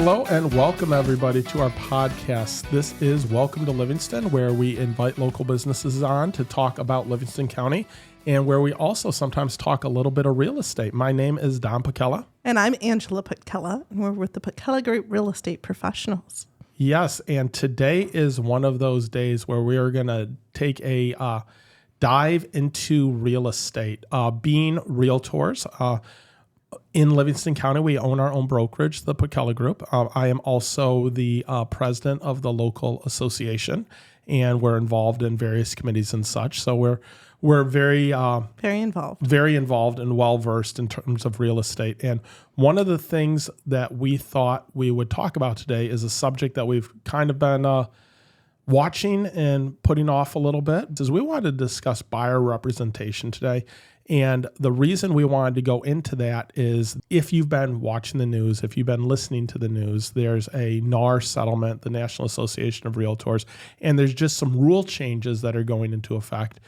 Hello and welcome everybody to our podcast. This is Welcome to Livingston, where we invite local businesses on to talk about Livingston County and where we also sometimes talk a little bit of real estate. My name is Don Putkela. And I'm Angela Putkela, and we're with the Putkela Group Real Estate Professionals. Yes, and today is one of those days where we are going to take a dive into real estate. Being realtors, in Livingston County, we own our own brokerage, the Putkela Group. I am also the president of the local association, and we're involved in various committees and such. So we're very involved and well versed in terms of real estate. And one of the things that we thought we would talk about today is a subject that we've kind of been watching and putting off a little bit. Is we wanted to discuss buyer representation today. And the reason we wanted to go into that is if you've been watching the news, if you've been listening to the news, there's a NAR settlement, the National Association of Realtors, and there's just some rule changes that are going into effect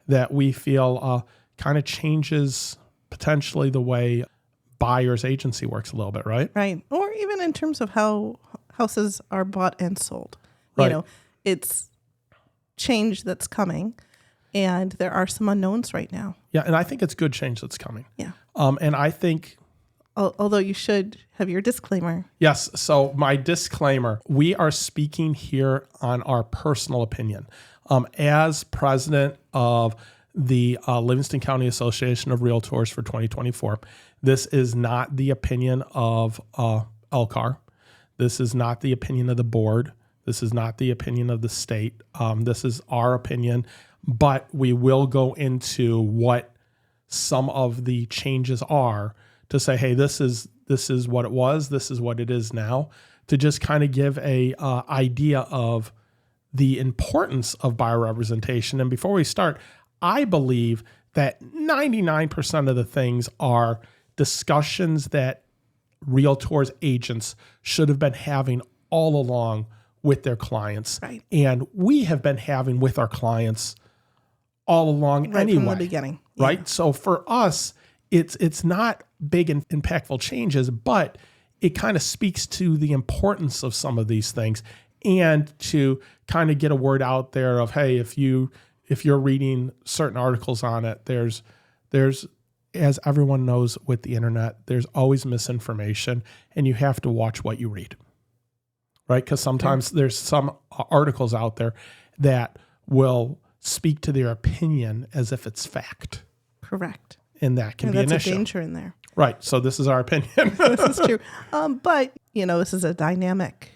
that we feel kind of changes potentially the way buyer's agency works a little bit, right? Right. Or even in terms of how houses are bought and sold. Right. You know, it's change that's coming. And there are some unknowns right now. Yeah, and I think it's good change that's coming. Yeah. And I think... Although you should have your disclaimer. Yes, so my disclaimer, we are speaking here on our personal opinion. As president of the Livingston County Association of Realtors for 2024, this is not the opinion of LCAR. This is not the opinion of the board. This is not the opinion of the state. This is our opinion. But we will go into what some of the changes are to say, hey, this is what it was, this is what it is now, to just kind of give a idea of the importance of buyer representation. And before we start, I believe that 99% of the things are discussions that realtors, agents should have been having all along with their clients. Right. And we have been having with our clients all along right anyway. From the beginning. Right? Yeah. So for us, it's not big and impactful changes, but it kind of speaks to the importance of some of these things and to kind of get a word out there of, hey, if you're reading certain articles on it, there's as everyone knows with the internet, there's always misinformation and you have to watch what you read. Right? Because sometimes there's some articles out there that will speak to their opinion as if it's fact. Correct. And that can be an issue. That's a danger in there. Right. So this is our opinion. This is true. But, this is a dynamic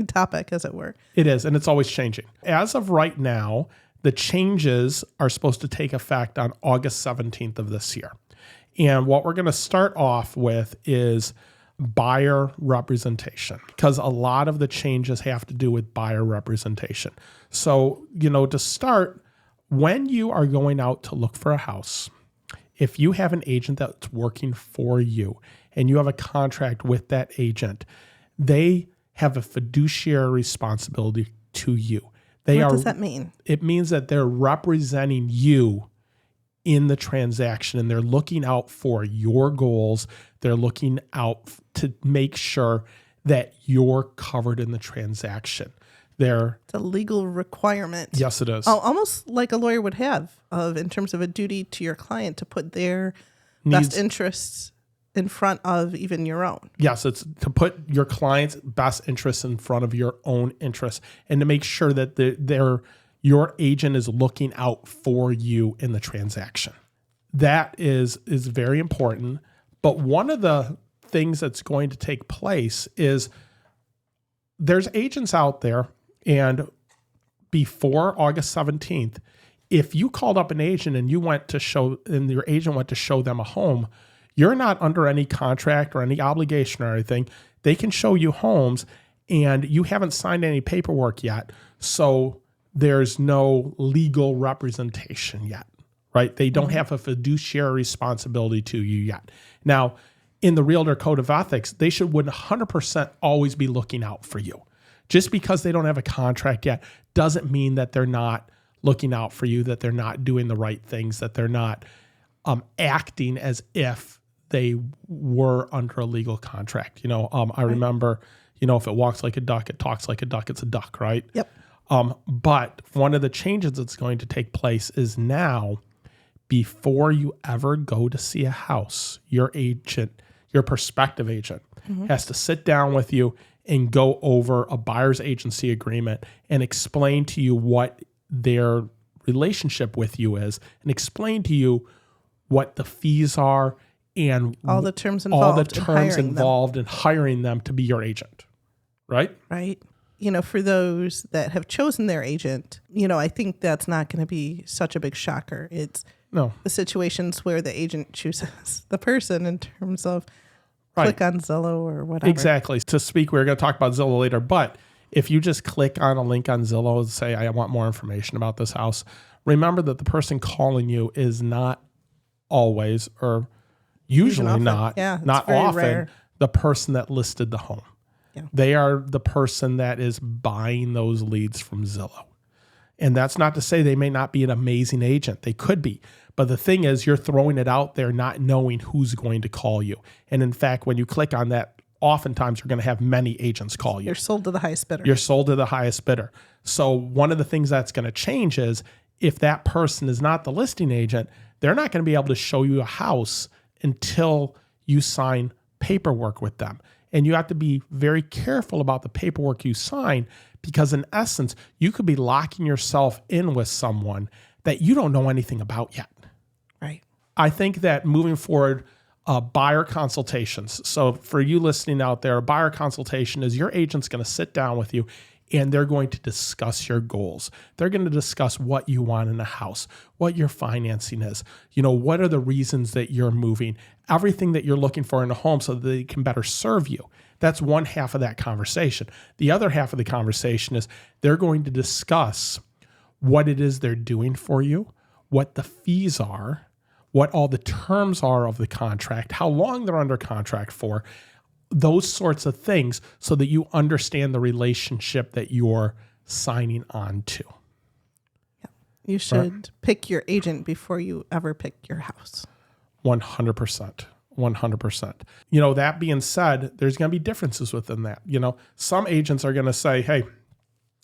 topic, as it were. It is, and it's always changing. As of right now, the changes are supposed to take effect on August 17th of this year. And what we're going to start off with is buyer representation, because a lot of the changes have to do with buyer representation. So, to start, when you are going out to look for a house, if you have an agent that's working for you and you have a contract with that agent, they have a fiduciary responsibility to you. What does that mean? It means that they're representing you in the transaction and they're looking out for your goals. They're looking out to make sure that you're covered in the transaction. It's a legal requirement. Yes, it is. Almost like a lawyer would have in terms of a duty to your client to put their best interests in front of even your own. Yes, it's to put your client's best interests in front of your own interests and to make sure that your agent is looking out for you in the transaction. That is very important. But one of the things that's going to take place is there's agents out there, and before August 17th, if you called up an agent and your agent went to show them a home, you're not under any contract or any obligation or anything. They can show you homes and you haven't signed any paperwork yet. So there's no legal representation yet, right? They don't have a fiduciary responsibility to you yet. Now, in the Realtor Code of Ethics, they should 100% always be looking out for you. Just because they don't have a contract yet doesn't mean that they're not looking out for you, that they're not doing the right things, that they're not acting as if they were under a legal contract. I remember, if it walks like a duck, it talks like a duck, it's a duck, right? Yep. But one of the changes that's going to take place is now, before you ever go to see a house, your agent, your prospective agent, has to sit down with you and go over a buyer's agency agreement and explain to you what their relationship with you is, and explain to you what the fees are and all the terms involved in hiring them to be your agent, right? Right. For those that have chosen their agent, I think that's not going to be such a big shocker. It's the situations where the agent chooses the person in terms of click on Zillow or whatever. Exactly. We're going to talk about Zillow later, but if you just click on a link on Zillow and say, I want more information about this house, remember that the person calling you is not always, or usually not often, rare, the person that listed the home. Yeah. They are the person that is buying those leads from Zillow. And that's not to say they may not be an amazing agent. They could be. But the thing is, you're throwing it out there not knowing who's going to call you. And in fact, when you click on that, oftentimes you're going to have many agents call you. You're sold to the highest bidder. You're sold to the highest bidder. So one of the things that's going to change is, if that person is not the listing agent, they're not going to be able to show you a house until you sign paperwork with them. And you have to be very careful about the paperwork you sign, because in essence, you could be locking yourself in with someone that you don't know anything about yet. Right. I think that moving forward, buyer consultations. So for you listening out there, a buyer consultation is your agent's going to sit down with you and they're going to discuss your goals. They're going to discuss what you want in a house, what your financing is, what are the reasons that you're moving, everything that you're looking for in a home so that they can better serve you. That's one half of that conversation. The other half of the conversation is they're going to discuss what it is they're doing for you, what the fees are, what all the terms are of the contract, how long they're under contract for, those sorts of things, so that you understand the relationship that you're signing on to. Yeah. You should pick your agent before you ever pick your house. 100%. 100%. That being said, there's going to be differences within that. Some agents are going to say, hey,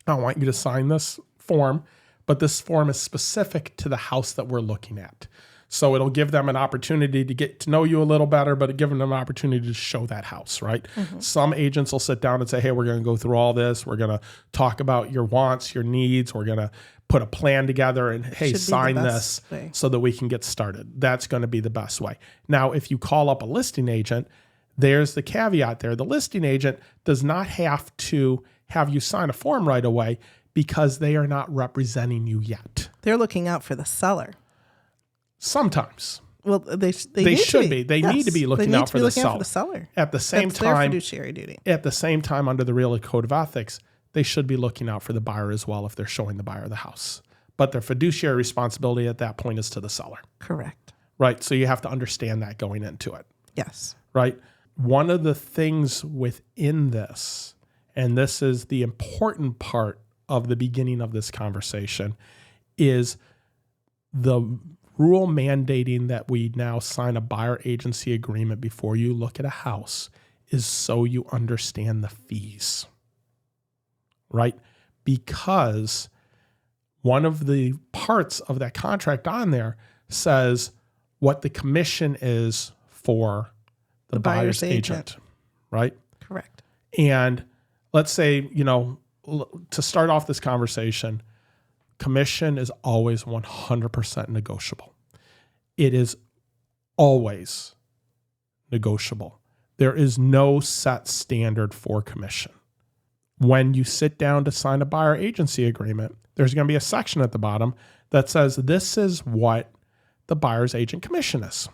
I want you to sign this form, but this form is specific to the house that we're looking at. So it'll give them an opportunity to get to know you a little better, but giving them an opportunity to show that house, right? Mm-hmm. Some agents will sit down and say, hey, we're going to go through all this. We're going to talk about your wants, your needs. We're going to put a plan together and, hey, sign this so that we can get started. That's going to be the best way. Now, if you call up a listing agent, there's the caveat there. The listing agent does not have to have you sign a form right away, because they are not representing you yet. They're looking out for the seller. Sometimes. Well, they should be. They need to be looking out for the seller. At the same That's time, their fiduciary duty. At the same time, under the Real Code of Ethics, they should be looking out for the buyer as well if they're showing the buyer the house. But their fiduciary responsibility at that point is to the seller. Correct. Right. So you have to understand that going into it. Yes. Right. One of the things within this, and this is the important part of the beginning of this conversation, is the rule mandating that we now sign a buyer agency agreement before you look at a house is so you understand the fees, right? Because one of the parts of that contract on there says what the commission is for the buyer's agent, right? Correct. And let's say, to start off this conversation, commission is always 100% negotiable. It is always negotiable. There is no set standard for commission. When you sit down to sign a buyer agency agreement, there's going to be a section at the bottom that says this is what the buyer's agent commission is.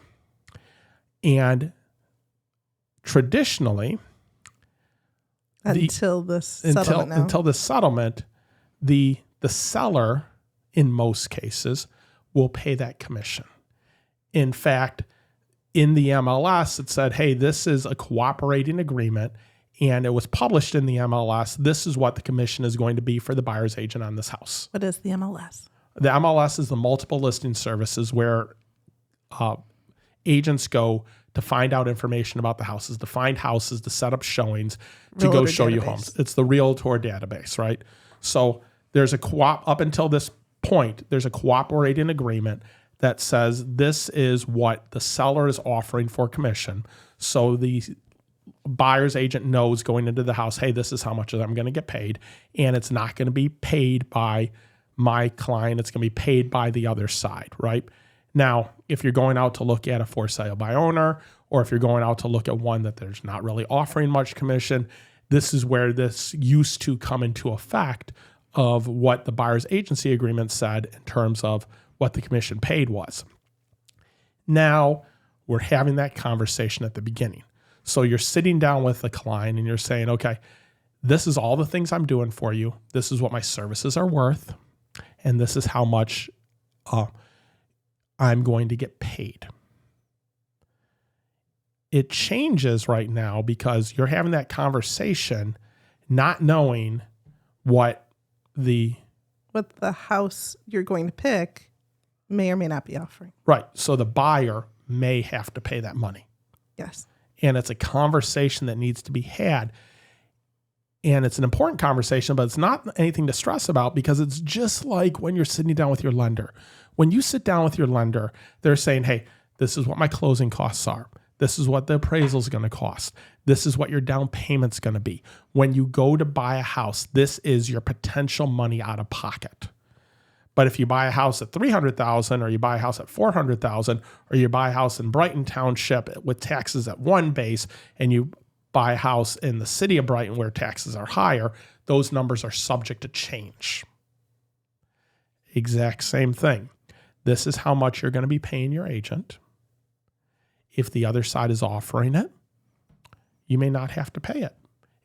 And traditionally, until this settlement, the seller, in most cases, will pay that commission. In fact, in the MLS, it said, hey, this is a cooperating agreement, and it was published in the MLS. This is what the commission is going to be for the buyer's agent on this house. What is the MLS? The MLS is the multiple listing services where agents go to find out information about the houses, to find houses, to set up showings, to go show you homes. It's the Realtor database, right? So there's up until this point, there's a cooperating agreement that says this is what the seller is offering for commission. So the buyer's agent knows going into the house, hey, this is how much I'm going to get paid. And it's not going to be paid by my client. It's going to be paid by the other side, right? Now, if you're going out to look at a for sale by owner, or if you're going out to look at one that there's not really offering much commission, this is where this used to come into effect of what the buyer's agency agreement said in terms of what the commission paid was. Now, we're having that conversation at the beginning. So you're sitting down with the client and you're saying, okay, this is all the things I'm doing for you. This is what my services are worth. And this is how much I'm going to get paid. It changes right now because you're having that conversation not knowing what the house you're going to pick may or may not be offering. Right. So the buyer may have to pay that money. Yes. And it's a conversation that needs to be had. And it's an important conversation, but it's not anything to stress about because it's just like when you're sitting down with your lender. When you sit down with your lender, they're saying, hey, this is what my closing costs are. This is what the appraisal is going to cost. This is what your down payment's going to be. When you go to buy a house, this is your potential money out of pocket. But if you buy a house at $300,000 or you buy a house at $400,000 or you buy a house in Brighton Township with taxes at one base and you buy a house in the city of Brighton where taxes are higher, those numbers are subject to change. Exact same thing. This is how much you're going to be paying your agent. If the other side is offering it, you may not have to pay it.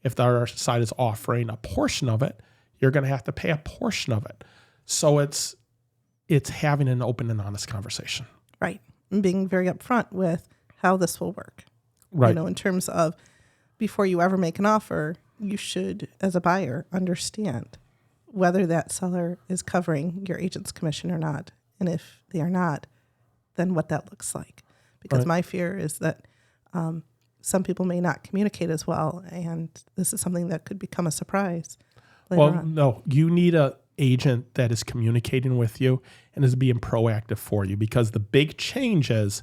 If the other side is offering a portion of it, you're going to have to pay a portion of it. So it's having an open and honest conversation. Right. And being very upfront with how this will work. Right. You know, in terms of before you ever make an offer, you should, as a buyer, understand whether that seller is covering your agent's commission or not. And if they are not, then what that looks like. Because my fear is that some people may not communicate as well, and this is something that could become a surprise later on. No, you need an agent that is communicating with you and is being proactive for you, because the big change is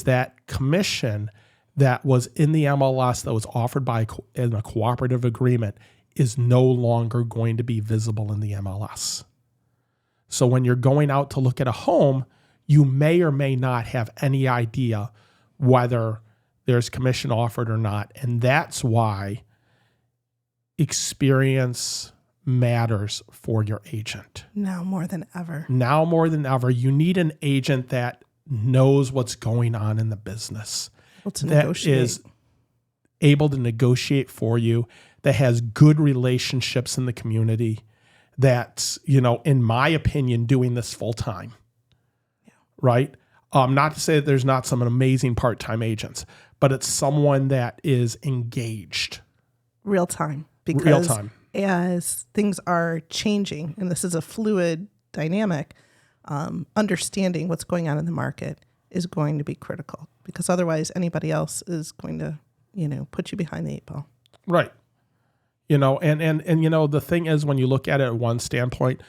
that commission that was in the MLS that was offered in a cooperative agreement is no longer going to be visible in the MLS. So when you're going out to look at a home, you may or may not have any idea whether there's commission offered or not. And that's why experience matters for your agent. Now more than ever. Now more than ever, you need an agent that knows what's going on in the business. That is able to negotiate for you, that has good relationships in the community, that's, in my opinion, doing this full time. Right? Not to say that there's not some amazing part-time agents, but it's someone that is engaged. Real time. Because as things are changing, and this is a fluid dynamic, understanding what's going on in the market is going to be critical, because otherwise anybody else is going to, put you behind the eight ball. Right. And the thing is, when you look at it at one standpoint,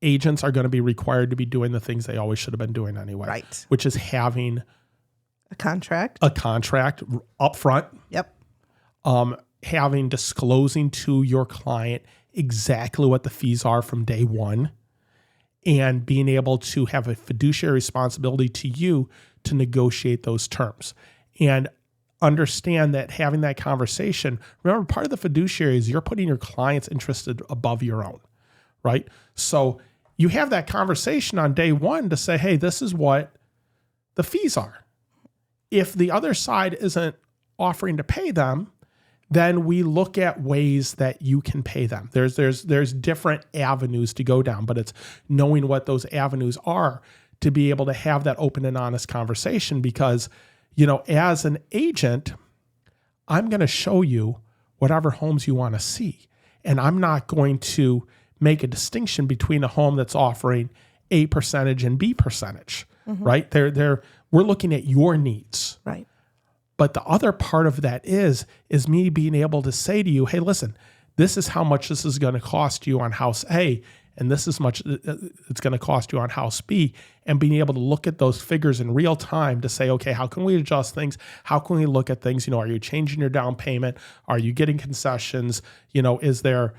agents are going to be required to be doing the things they always should have been doing anyway. Right. Which is having a contract up front. Yep. Disclosing to your client exactly what the fees are from day one, and being able to have a fiduciary responsibility to you to negotiate those terms. And understand that having that conversation, remember, part of the fiduciary is you're putting your client's interest above your own, right? So you have that conversation on day one to say, hey, this is what the fees are. If the other side isn't offering to pay them, then we look at ways that you can pay them. There's different avenues to go down, but it's knowing what those avenues are to be able to have that open and honest conversation. Because, as an agent, I'm going to show you whatever homes you want to see. And I'm not going to make a distinction between a home that's offering A percentage and B percentage, right? We're looking at your needs. Right. But the other part of that is me being able to say to you, hey, listen, this is how much this is going to cost you on house A, and this is much it's going to cost you on house B, and being able to look at those figures in real time to say, okay, how can we adjust things? How can we look at things? Are you changing your down payment? Are you getting concessions? Is there,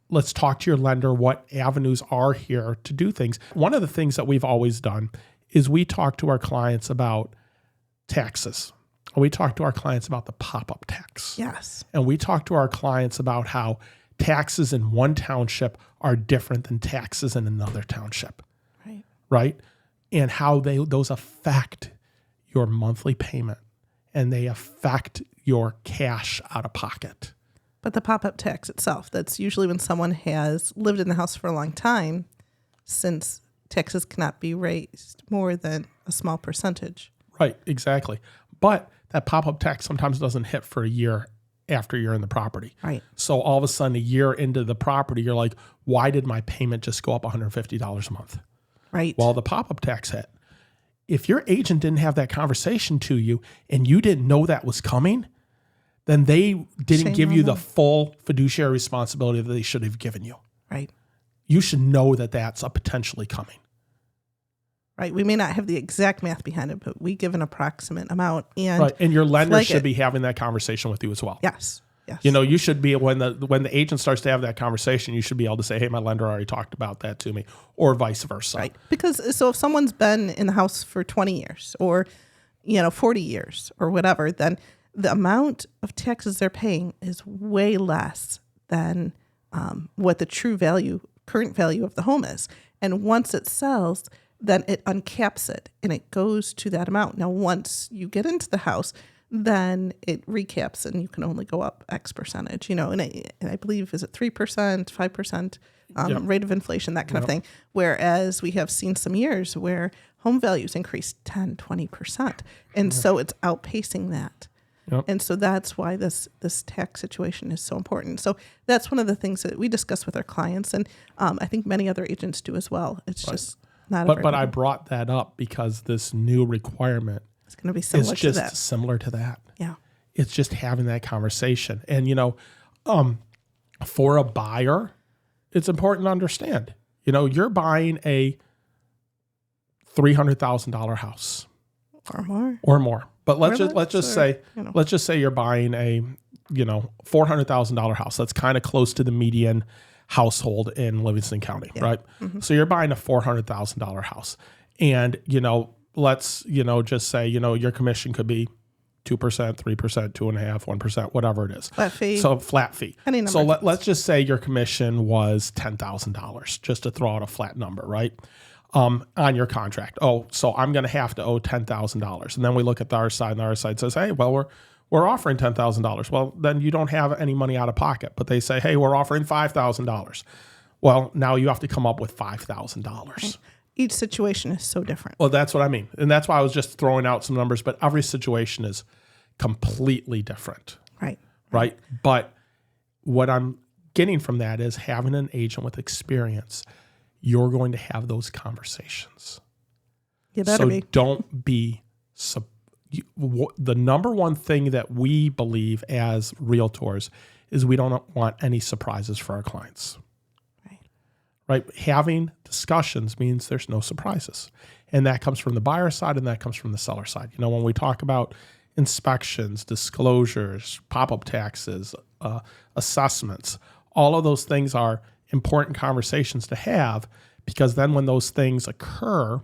let's talk to your lender. What avenues are here to do things? One of the things that we've always done is we talk to our clients about taxes. We talk to our clients about the pop-up tax. Yes. And we talk to our clients about how taxes in one township are different than taxes in another township. Right? And how those affect your monthly payment, and they affect your cash out of pocket. But the pop-up tax itself, that's usually when someone has lived in the house for a long time, since taxes cannot be raised more than a small percentage. Right, exactly. But that pop-up tax sometimes doesn't hit for a year after you're in the property. Right. So all of a sudden, a year into the property, you're like, why did my payment just go up $150 a month? Right. Well, the pop-up tax hit. If your agent didn't have that conversation to you and you didn't know that was coming, then they didn't give you the full fiduciary responsibility that they should have given you. Right. You should know that that's potentially coming. Right. We may not have the exact math behind it, but we give an approximate amount. And right. And your lender should be having that conversation with you as well. Yes. Yes. You should be, when the agent starts to have that conversation, you should be able to say, hey, my lender already talked about that to me, or vice versa. Right. Because so if someone's been in the house for 20 years or, 40 years or whatever, then the amount of taxes they're paying is way less than what the current value of the home is. And once it sells, then it uncaps it and it goes to that amount. Now, once you get into the house, then it recaps and you can only go up X percentage, and I believe, is it 3%, 5% rate of inflation, that kind of thing. Whereas we have seen some years where home values increased 10, 20%. And so it's outpacing that. Yep. And so that's why this tax situation is so important. So that's one of the things that we discuss with our clients. And I think many other agents do as well. It's just not. But I brought that up because this new requirement, it's going to be similar to that. It's just similar to that. Yeah. It's just having that conversation. And, for a buyer, it's important to understand, you're buying a $300,000 house. Or more. But let's just say you're buying a, $400,000 house. That's kind of close to the median household in Livingston County, right? Mm-hmm. So you're buying a $400,000 house. And, let's, just say, your commission could be 2%, 3%, 2.5%, 1%, whatever it is. Flat fee. So flat fee. So let's just say your commission was $10,000, just to throw out a flat number, right? On your contract. Oh, so I'm going to have to owe $10,000. And then we look at our side, and our side says, hey, well, we're offering $10,000. Well, then you don't have any money out of pocket. But they say, hey, we're offering $5,000. Well, now you have to come up with $5,000. Right. Each situation is so different. Well, that's what I mean. And that's why I was just throwing out some numbers, but every situation is completely different. Right. But what I'm getting from that is having an agent with experience. You're going to have those conversations. You better be. Don't be. The number one thing that we believe as realtors is we don't want any surprises for our clients. Right? Having discussions means there's no surprises. And that comes from the buyer side and that comes from the seller side. When we talk about inspections, disclosures, pop-up taxes, assessments, all of those things are important conversations to have, because then when those things occur,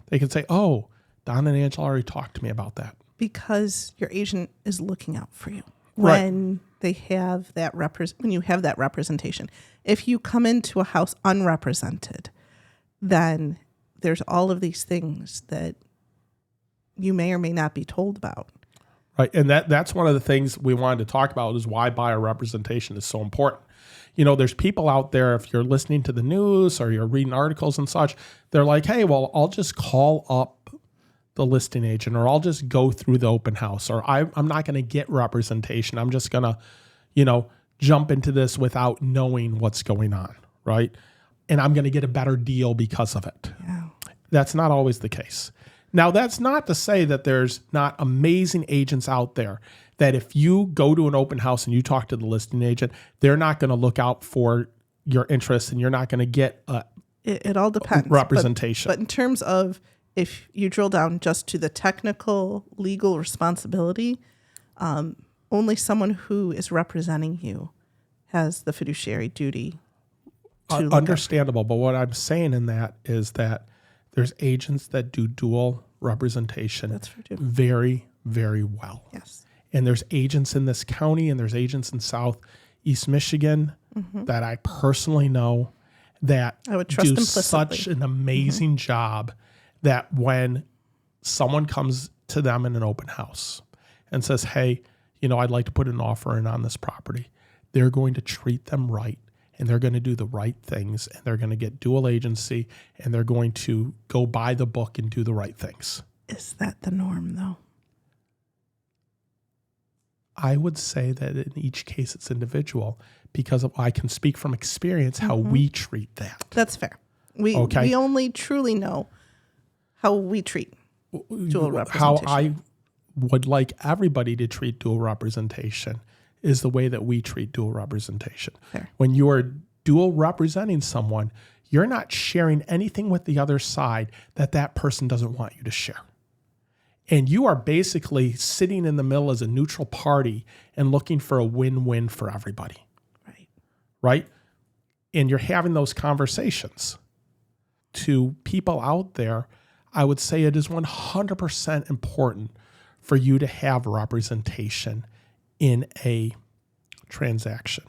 they can say, oh, Don and Angela already talked to me about that. Because your agent is looking out for you when they have that when you have that representation. If you come into a house unrepresented, then there's all of these things that you may or may not be told about. Right. And that's one of the things we wanted to talk about, is why buyer representation is so important. There's people out there, if you're listening to the news or you're reading articles and such, they're like, hey, well, I'll just call up the listing agent, or I'll just go through the open house, or I'm not going to get representation. I'm just going to, jump into this without knowing what's going on, right? And I'm going to get a better deal because of it. Yeah. That's not always the case. Now, that's not to say that there's not amazing agents out there that if you go to an open house and you talk to the listing agent, they're not going to look out for your interests and you're not going to get it all depends. Representation. But in terms of if you drill down just to the technical legal responsibility, only someone who is representing you has the fiduciary duty to understandable. But what I'm saying in that is that there's agents that do dual representation very, very well. Yes. And there's agents in this county and there's agents in Southeast Michigan that I personally know that I would trust do such an amazing job that when someone comes to them in an open house and says, hey, I'd like to put an offer in on this property, they're going to treat them right and they're going to do the right things and they're going to get dual agency and they're going to go by the book and do the right things. Is that the norm, though? I would say that in each case it's individual because I can speak from experience how we treat that. That's fair. We only truly know how we treat dual representation. How I would like everybody to treat dual representation is the way that we treat dual representation. Fair. When you are dual representing someone, you're not sharing anything with the other side that person doesn't want you to share. And you are basically sitting in the middle as a neutral party and looking for a win-win for everybody. Right? And you're having those conversations. To people out there, I would say it is 100% important for you to have representation in a transaction.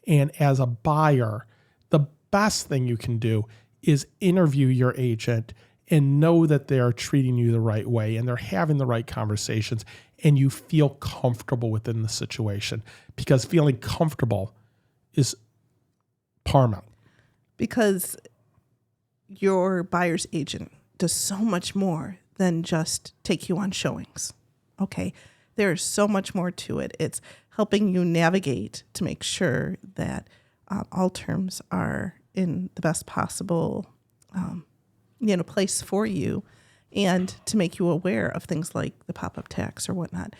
And as a buyer, the best thing you can do is interview your agent and know that they're treating you the right way and they're having the right conversations and you feel comfortable within the situation, because feeling comfortable is paramount. Because your buyer's agent does so much more than just take you on showings. Okay. There's so much more to it. It's helping you navigate to make sure that all terms are in the best possible place for you, and to make you aware of things like the pop-up tax or whatnot.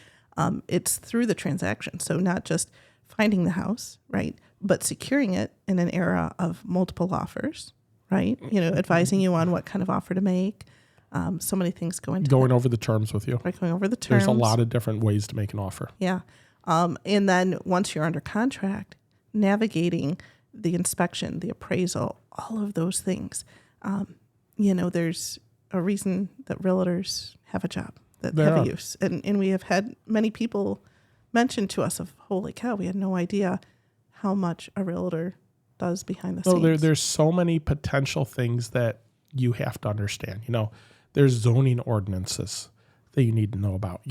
It's through the transaction. So not just finding the house, right, but securing it in an era of multiple offers, right? Advising you on what kind of offer to make. So many things go into going over the terms with you. Right, going over the terms. There's a lot of different ways to make an offer. Yeah. And then once you're under contract, navigating the inspection, the appraisal, all of those things. There's a reason that realtors have a job, that have a use. And we have had many people mention to us of, holy cow, we had no idea how much a realtor does behind the scenes. There's so many potential things that you have to understand. There's zoning ordinances that you need to know about.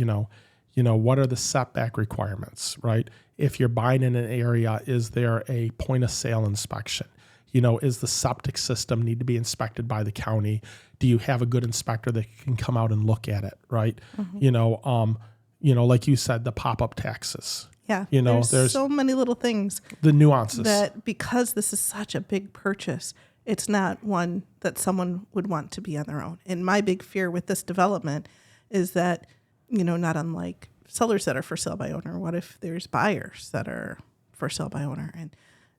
What are the setback requirements, right? If you're buying in an area, is there a point of sale inspection? Is the septic system need to be inspected by the county? Do you have a good inspector that can come out and look at it, right? Like you said, the pop-up taxes. Yeah, there's so many little things. The nuances. That because this is such a big purchase, it's not one that someone would want to be on their own. And my big fear with this development is that, not unlike sellers that are for sale by owner, what if there's buyers that are for sale by owner, and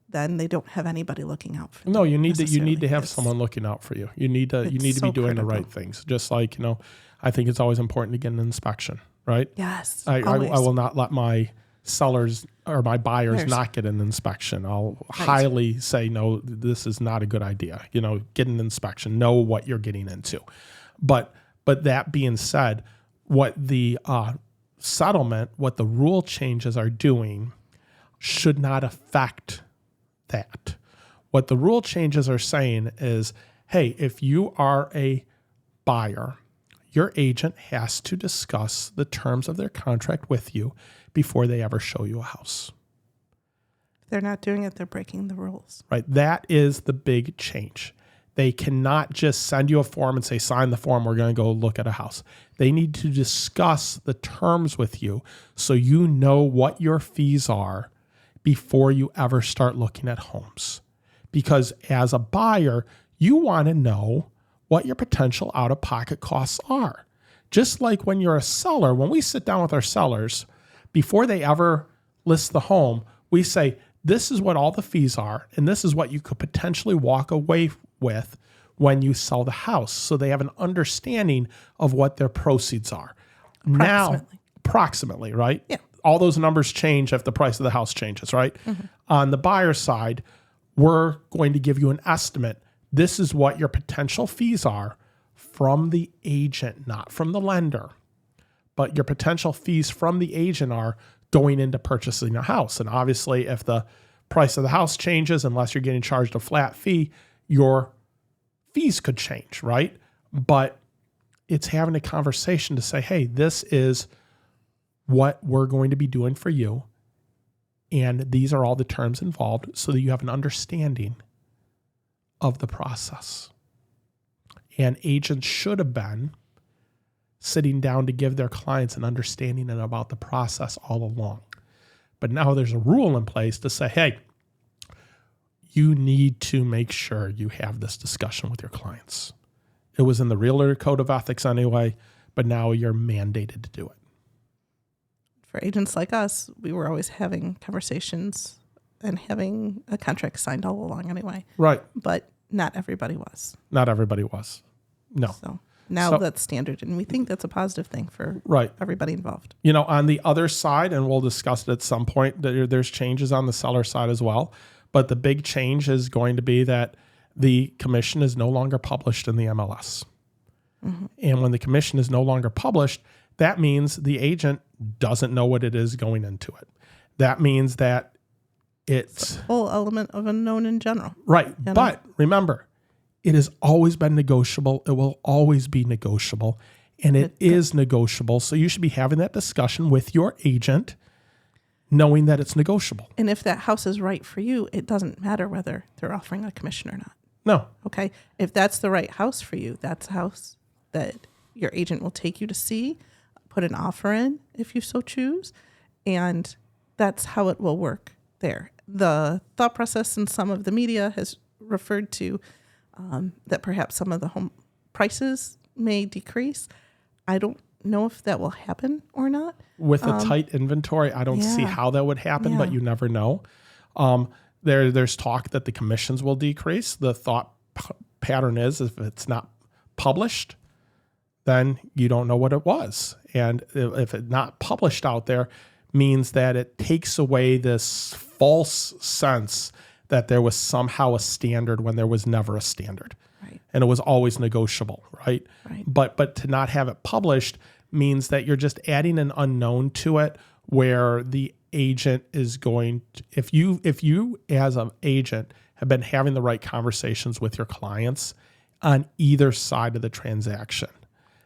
then they don't have anybody looking out for them? No, you need to have someone looking out for you. You need to be doing the right things. Just like, I think it's always important to get an inspection, right? Yes. I will not let my sellers or my buyers not get an inspection. I'll highly say, no, this is not a good idea. Get an inspection, know what you're getting into. But that being said, what the settlement, what the rule changes are doing should not affect that. What the rule changes are saying is, hey, if you are a buyer, your agent has to discuss the terms of their contract with you before they ever show you a house. If they're not doing it, they're breaking the rules. Right. That is the big change. They cannot just send you a form and say, sign the form, we're going to go look at a house. They need to discuss the terms with you so you know what your fees are before you ever start looking at homes. Because as a buyer, you want to know what your potential out-of-pocket costs are. Just like when you're a seller, when we sit down with our sellers, before they ever list the home, we say, this is what all the fees are, and this is what you could potentially walk away with when you sell the house. So they have an understanding of what their proceeds are. Approximately, right? Yeah. All those numbers change if the price of the house changes, right? Mm-hmm. On the buyer side, we're going to give you an estimate. This is what your potential fees are from the agent, not from the lender. But your potential fees from the agent are going into purchasing a house. And obviously, if the price of the house changes, unless you're getting charged a flat fee, your fees could change, right? But it's having a conversation to say, hey, this is what we're going to be doing for you. And these are all the terms involved so that you have an understanding of the process. And agents should have been sitting down to give their clients an understanding about the process all along. But now there's a rule in place to say, hey, you need to make sure you have this discussion with your clients. It was in the Realtor Code of Ethics anyway, but now you're mandated to do it. For agents like us, we were always having conversations and having a contract signed all along anyway. Right. But not everybody was. Not everybody was. No. So now that's standard, and we think that's a positive thing for everybody involved. You know, on the other side, and we'll discuss it at some point, there's changes on the seller side as well. But the big change is going to be that the commission is no longer published in the MLS. Mm-hmm. And when the commission is no longer published, that means the agent doesn't know what it is going into it. That means that it's a whole element of unknown in general. Right. But remember, it has always been negotiable. It will always be negotiable. And it is negotiable. So you should be having that discussion with your agent, knowing that it's negotiable. And if that house is right for you, it doesn't matter whether they're offering a commission or not. No. Okay. If that's the right house for you, that's a house that your agent will take you to see, put an offer in if you so choose. And that's how it will work there. The thought process in some of the media has referred to that perhaps some of the home prices may decrease. I don't know if that will happen or not. With a tight inventory, I don't see how that would happen, but you never know. There's talk that the commissions will decrease. The thought pattern is if it's not published, then you don't know what it was. And if it's not published out there, means that it takes away this false sense that there was somehow a standard when there was never a standard. Right. And it was always negotiable, right? Right. But to not have it published means that you're just adding an unknown to it where the agent is going to, if you as an agent have been having the right conversations with your clients on either side of the transaction,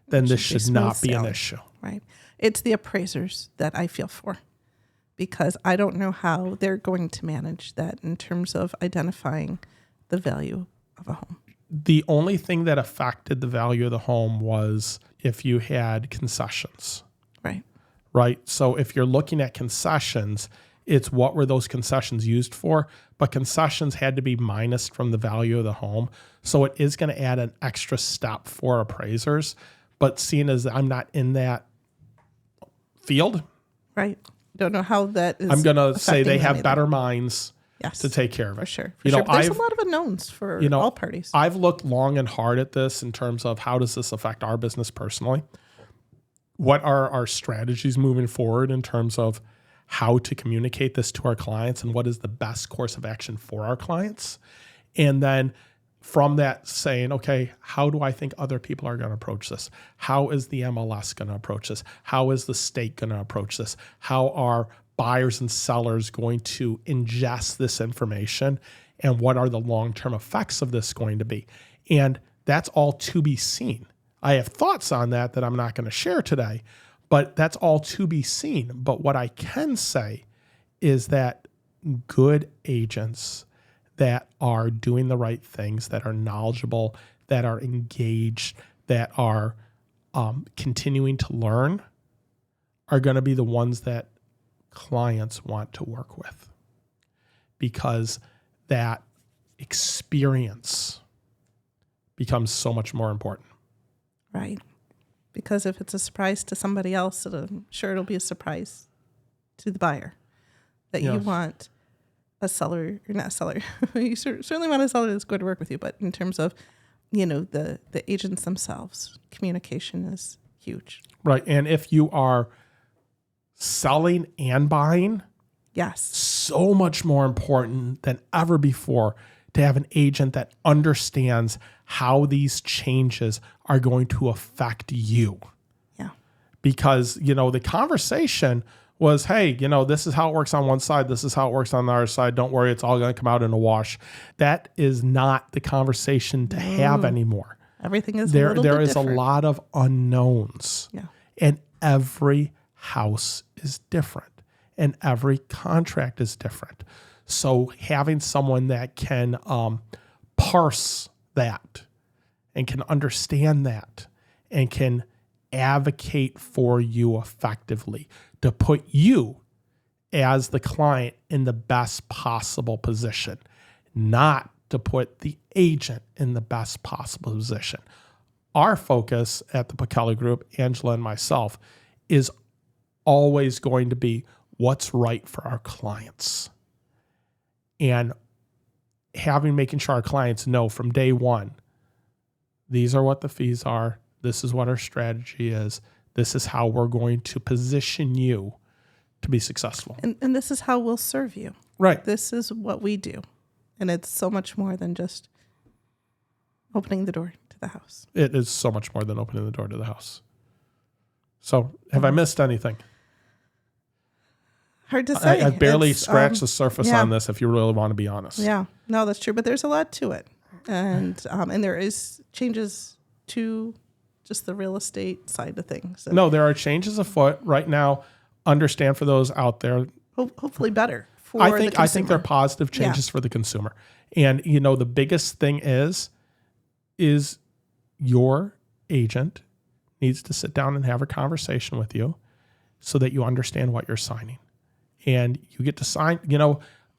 then this should not be an issue. Right. It's the appraisers that I feel for, because I don't know how they're going to manage that in terms of identifying the value of a home. The only thing that affected the value of the home was if you had concessions. Right. Right. So if you're looking at concessions, it's what were those concessions used for? But concessions had to be minused from the value of the home. So it is going to add an extra step for appraisers. But seeing as I'm not in that field. Right. Don't know how that is. I'm going to say they have better minds to take care of it. For sure. There's a lot of unknowns for all parties. I've looked long and hard at this in terms of how does this affect our business personally? What are our strategies moving forward in terms of how to communicate this to our clients and what is the best course of action for our clients? And then from that saying, okay, how do I think other people are going to approach this? How is the MLS going to approach this? How is the state going to approach this? How are buyers and sellers going to ingest this information? And what are the long-term effects of this going to be? And that's all to be seen. I have thoughts on that I'm not going to share today, but that's all to be seen. But what I can say is that good agents that are doing the right things, that are knowledgeable, that are engaged, that are continuing to learn, are going to be the ones that clients want to work with, because that experience becomes so much more important. Right. Because if it's a surprise to somebody else, I'm sure it'll be a surprise to the buyer. That you want a seller, or not a seller. You certainly want a seller that's going to work with you. But in terms of, the agents themselves, communication is huge. Right. And if you are selling and buying, yes, so much more important than ever before to have an agent that understands how these changes are going to affect you. Yeah. Because, the conversation was, hey, this is how it works on one side. This is how it works on the other side. Don't worry, it's all going to come out in a wash. That is not the conversation to have anymore. Everything is there. A little There bit is different. a lot of unknowns. Yeah. And every house is different. And every contract is different. So having someone that can parse that and can understand that and can advocate for you effectively to put you as the client in the best possible position, not to put the agent in the best possible position. Our focus at the Putkela Group, Angela and myself, is always going to be what's right for our clients. And making sure our clients know from day one, these are what the fees are. This is what our strategy is. This is how we're going to position you to be successful. And this is how we'll serve you. Right. This is what we do. And it's so much more than just opening the door to the house. It is so much more than opening the door to the house. So have I missed anything? Hard to say. I barely scratched the surface on this, if you really want to be honest. Yeah, no, that's true. But there's a lot to it. And there is changes to just the real estate side of things. And no, there are changes afoot right now. Understand for those out there. Hopefully better for I the think consumer. they're positive changes for the consumer. And, the biggest thing is your agent needs to sit down and have a conversation with you so that you understand what you're signing. And you get to sign,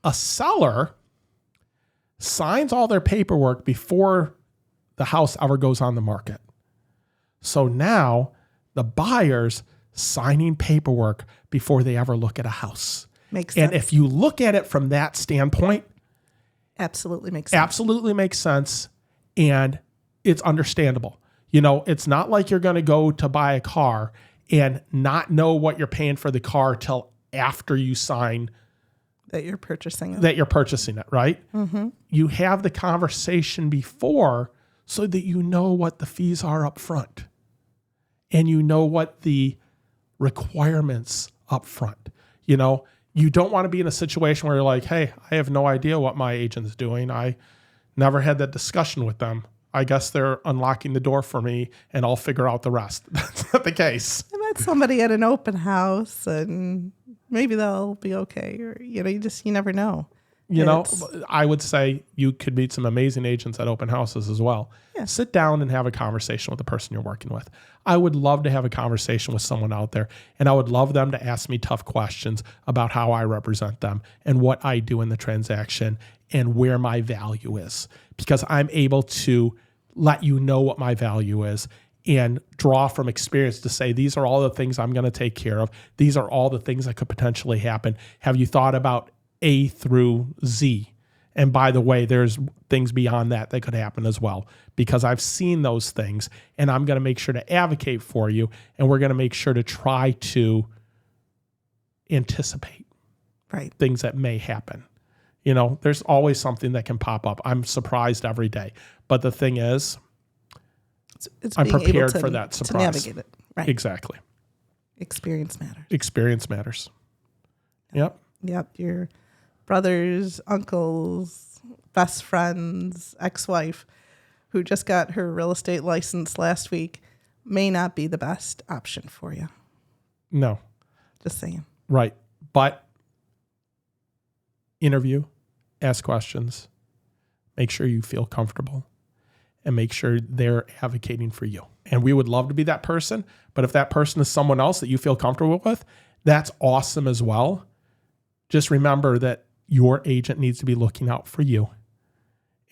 a seller signs all their paperwork before the house ever goes on the market. So now the buyer's signing paperwork before they ever look at a house. Makes sense. And if you look at it from that standpoint, absolutely makes sense. And it's understandable. It's not like you're going to go to buy a car and not know what you're paying for the car till after you sign that you're purchasing it, right? Mm-hmm. You have the conversation before so that you know what the fees are up front and you know what the requirements up front. You don't want to be in a situation where you're like, hey, I have no idea what my agent's doing. I never had that discussion with them. I guess they're unlocking the door for me and I'll figure out the rest. That's not the case. I met somebody at an open house and maybe they'll be okay. Or, you never know. I would say you could meet some amazing agents at open houses as well. Yeah. Sit down and have a conversation with the person you're working with. I would love to have a conversation with someone out there, and I would love them to ask me tough questions about how I represent them and what I do in the transaction and where my value is, because I'm able to let you know what my value is and draw from experience to say, these are all the things I'm going to take care of. These are all the things that could potentially happen. Have you thought about A through Z? And by the way, there's things beyond that could happen as well, because I've seen those things and I'm going to make sure to advocate for you. And we're going to make sure to try to anticipate things that may happen. There's always something that can pop up. I'm surprised every day. But the thing is, I'm prepared for that surprise. To navigate it. Right. Exactly. Experience matters. Experience matters. Yep. Your brothers, uncles, best friends, ex-wife who just got her real estate license last week may not be the best option for you. No. Just saying. Right. But interview, ask questions, make sure you feel comfortable, and make sure they're advocating for you. And we would love to be that person, but if that person is someone else that you feel comfortable with, that's awesome as well. Just remember that your agent needs to be looking out for you.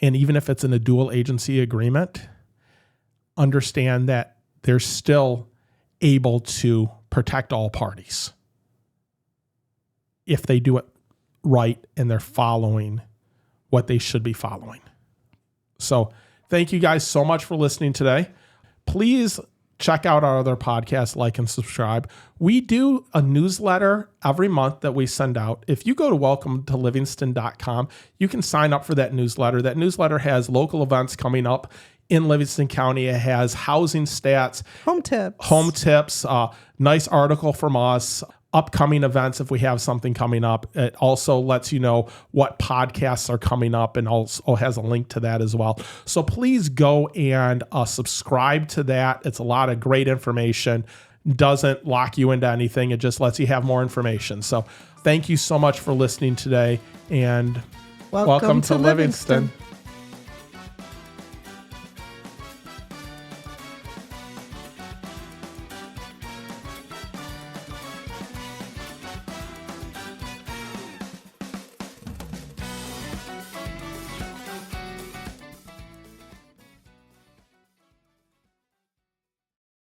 And even if it's in a dual agency agreement, understand that there's still able to protect all parties if they do it right and they're following what they should be following. So thank you guys so much for listening today. Please check out our other podcasts, like and subscribe. We do a newsletter every month that we send out. If you go to welcometolivingston.com, you can sign up for that newsletter. That newsletter has local events coming up in Livingston County. It has housing stats, home tips, nice article from us, upcoming events if we have something coming up. It also lets you know what podcasts are coming up and also has a link to that as well. So please go and subscribe to that. It's a lot of great information. Doesn't lock you into anything. It just lets you have more information. So thank you so much for listening today, and welcome to Livingston.